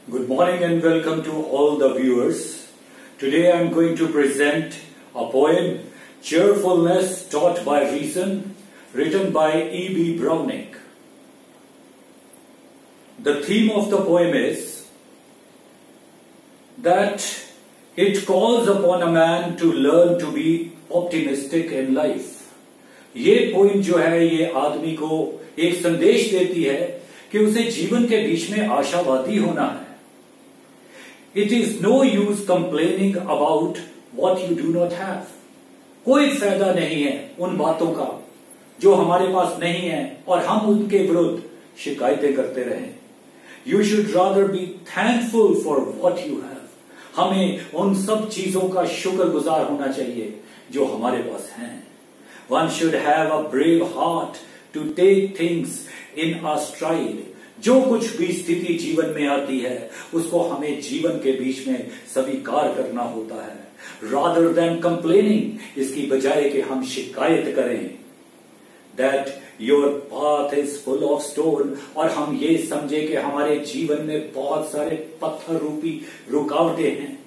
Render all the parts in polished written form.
Good morning and welcome to all the viewers. Today I am going to present a poem, Cheerfulness Taught by Reason, written by E.B. Browning. The theme of the poem is that it calls upon a man to learn to be optimistic in life. ये poem जो है ये आदमी को एक संदेश देती है कि उसे जीवन के बीच में आशावादी होना है. It is no use complaining about what you do not have. कोई फायदा नहीं है उन बातों का जो हमारे पास नहीं है और हम उनके विरुद्ध शिकायतें करते रहें. You should rather be thankful for what you have. हमें उन सब चीजों का शुक्रगुजार होना चाहिए जो हमारे पास हैं. One should have a brave heart to take things in a stride. जो कुछ भी स्थिति जीवन में आती है उसको हमें जीवन के बीच में स्वीकार करना होता है. Rather than complaining, इसकी बजाय कि हम शिकायत करें. That your path is full of stone, और हम ये समझे कि हमारे जीवन में बहुत सारे पत्थर रूपी रुकावटें हैं.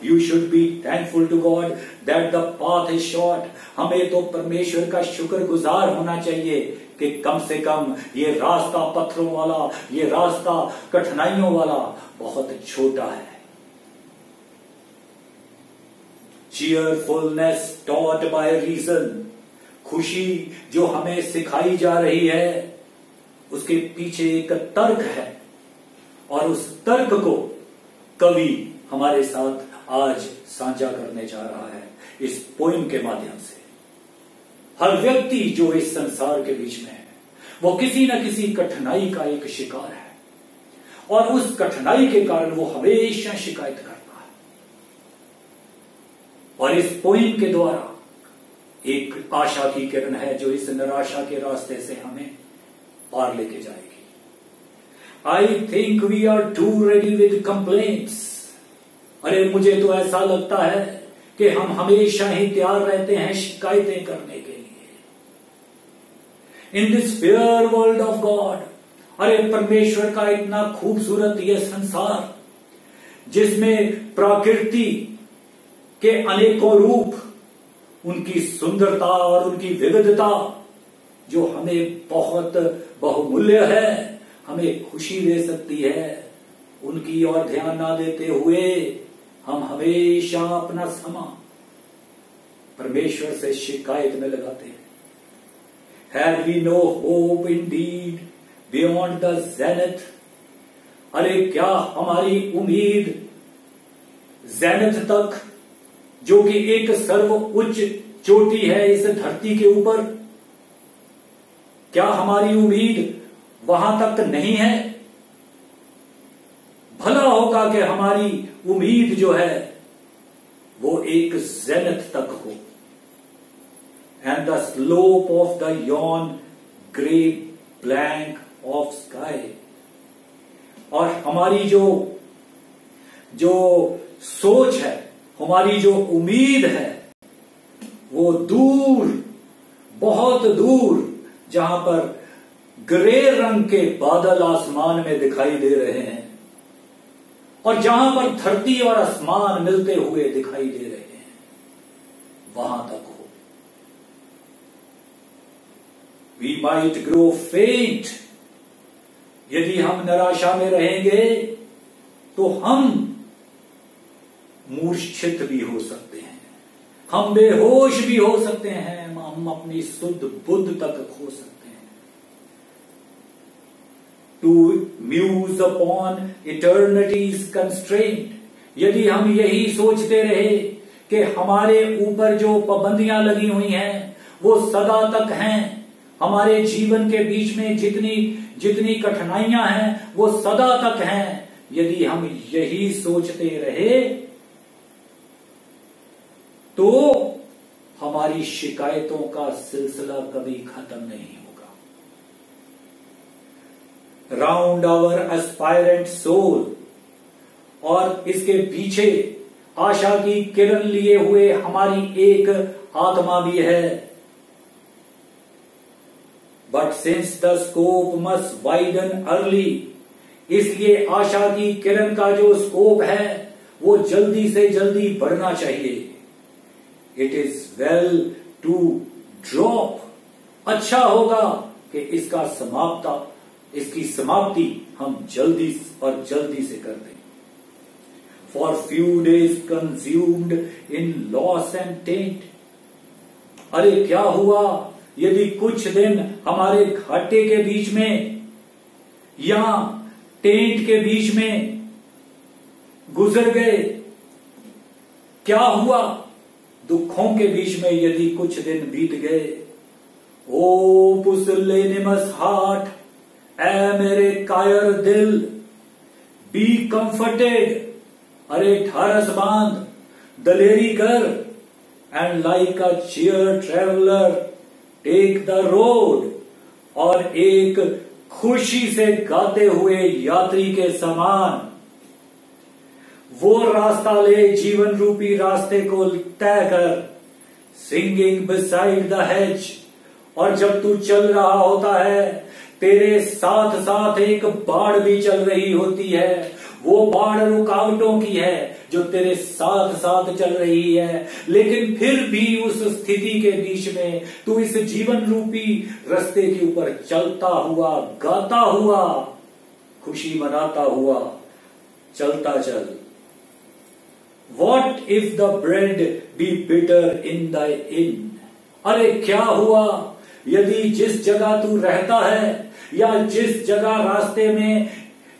You should be thankful to God that the path is short. हमें तो परमेश्वर का शुक्रगुजार होना चाहिए कि कम से कम ये रास्ता पत्थरों वाला, ये रास्ता कठिनाइयों वाला बहुत छोटा है. Cheerfulness taught by reason. खुशी जो हमें सिखाई जा रही है उसके पीछे एक तर्क है और उस तर्क को कवि हमारे साथ आज साझा करने जा रहा है इस पोइम के माध्यम से. हर व्यक्ति जो इस संसार के बीच में है वो किसी न किसी कठिनाई का एक शिकार है और उस कठिनाई के कारण वो हमेशा शिकायत करता है. और इस पोइम के द्वारा एक आशा की किरण है जो इस निराशा के रास्ते से हमें पार लेके जाएगी. I think we are too ready with complaints. अरे मुझे तो ऐसा लगता है कि हम हमेशा ही तैयार रहते हैं शिकायतें करने के लिए. In this fair world of God. अरे परमेश्वर का इतना खूबसूरत ये संसार जिसमें प्रकृति के अनेकों रूप, उनकी सुंदरता और उनकी विविधता जो हमें बहुत बहुमूल्य है, हमें खुशी दे सकती है, उनकी ओर ध्यान ना देते हुए हम हमेशा अपना समय परमेश्वर से शिकायत में लगाते हैं. Have we no hope indeed beyond the zenith? अरे क्या हमारी उम्मीद zenith तक, जो कि एक सर्व उच्च चोटी है इस धरती के ऊपर, क्या हमारी उम्मीद वहां तक नहीं है? भला होगा कि हमारी उम्मीद जो है वो एक ज़ेनिथ तक हो. And the slope of the Yon grey blank of sky. और हमारी जो सोच है, हमारी जो उम्मीद है वो दूर, बहुत दूर, जहां पर ग्रे रंग के बादल आसमान में दिखाई दे रहे हैं और जहां पर धरती और आसमान मिलते हुए दिखाई दे रहे हैं, वहां तक हो. वी माइट ग्रो फेंट. यदि हम निराशा में रहेंगे तो हम मूर्छित भी हो सकते हैं, हम बेहोश भी हो सकते हैं, हम अपनी शुद्ध बुद्ध तक खो सकते हैं. To muse upon eternity's constraint. यदि हम यही सोचते रहे कि हमारे ऊपर जो पाबंदियां लगी हुई हैं वो सदा तक हैं, हमारे जीवन के बीच में जितनी कठिनाइयां हैं वो सदा तक हैं, यदि हम यही सोचते रहे तो हमारी शिकायतों का सिलसिला कभी खत्म नहीं होगा. Round our aspirant soul. और इसके पीछे आशा की किरण लिए हुए हमारी एक आत्मा भी है. But since the scope must widen early, इसलिए आशा की किरण का जो स्कोप है वो जल्दी से जल्दी बढ़ना चाहिए। It is well to drop, अच्छा होगा कि इसकी समाप्ति हम जल्दी और जल्दी से कर दें। For few days consumed in loss and tent, अरे क्या हुआ यदि कुछ दिन हमारे घाटे के बीच में या टेंट के बीच में गुजर गए। क्या हुआ दुखों के बीच में यदि कुछ दिन बीत गए। ओ पुसलेनिमस हार्ट, ऐ मेरे कायर दिल, बी कंफर्टेड, अरे ढारस बांध, दलेरी कर, and like a cheer traveller take the road, और एक खुशी से गाते हुए यात्री के समान वो रास्ता ले, जीवन रूपी रास्ते को तय कर, सिंगिंग बिसाइड द हेज। और जब तू चल रहा होता है तेरे साथ साथ एक बाढ़ भी चल रही होती है। वो बाढ़ रुकावटों की है जो तेरे साथ साथ चल रही है, लेकिन फिर भी उस स्थिति के बीच में तू इस जीवन रूपी रास्ते के ऊपर चलता हुआ, गाता हुआ, खुशी मनाता हुआ चलता चल। What if the bread be bitter in thy inn? अरे क्या हुआ यदि जिस जगह तू रहता है या जिस जगह रास्ते में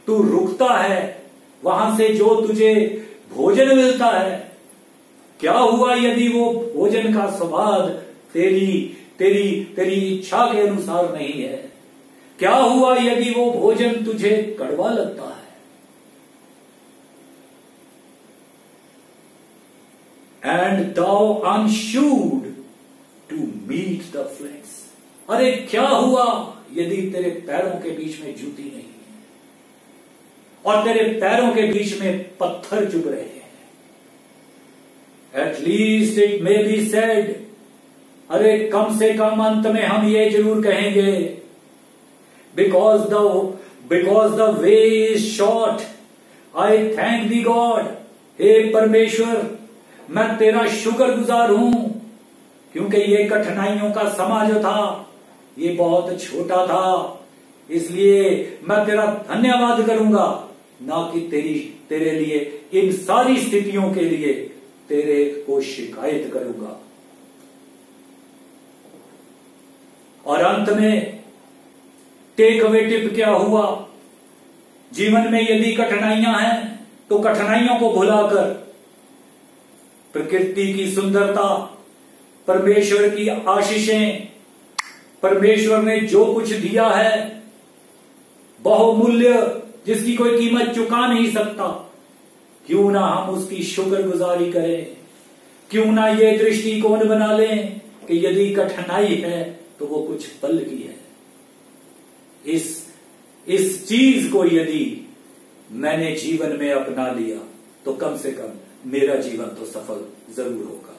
तू रुकता है वहां से जो तुझे भोजन मिलता है, क्या हुआ यदि वो भोजन का स्वाद तेरी इच्छा के अनुसार नहीं है। क्या हुआ यदि वो भोजन तुझे कड़वा लगता है। And thou unshoed to meet the flex, अरे क्या हुआ यदि तेरे पैरों के बीच में जूती नहीं है और तेरे पैरों के बीच में पत्थर चुभ रहे हैं। At least it may be said, अरे कम से कम अंत में हम ये जरूर कहेंगे, because the way is short, I thank thee God, हे परमेश्वर मैं तेरा शुक्रगुजार हूं क्योंकि ये कठिनाइयों का समा जो था ये बहुत छोटा था, इसलिए मैं तेरा धन्यवाद करूंगा, ना कि तेरे लिए इन सारी स्थितियों के लिए तेरे को शिकायत करूंगा। और अंत में टेक अवे टिप क्या हुआ, जीवन में यदि कठिनाइयां हैं तो कठिनाइयों को भुलाकर प्रकृति की सुंदरता, परमेश्वर की आशीषें, परमेश्वर ने जो कुछ दिया है बहुमूल्य जिसकी कोई कीमत चुका नहीं सकता, क्यों ना हम उसकी शुक्रगुजारी करें। क्यों ना ये दृष्टिकोण बना लें कि यदि कठिनाई है तो वो कुछ पल की है। इस चीज को यदि मैंने जीवन में अपना लिया तो कम से कम मेरा जीवन तो सफल जरूर होगा।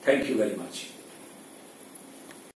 Thank you very much.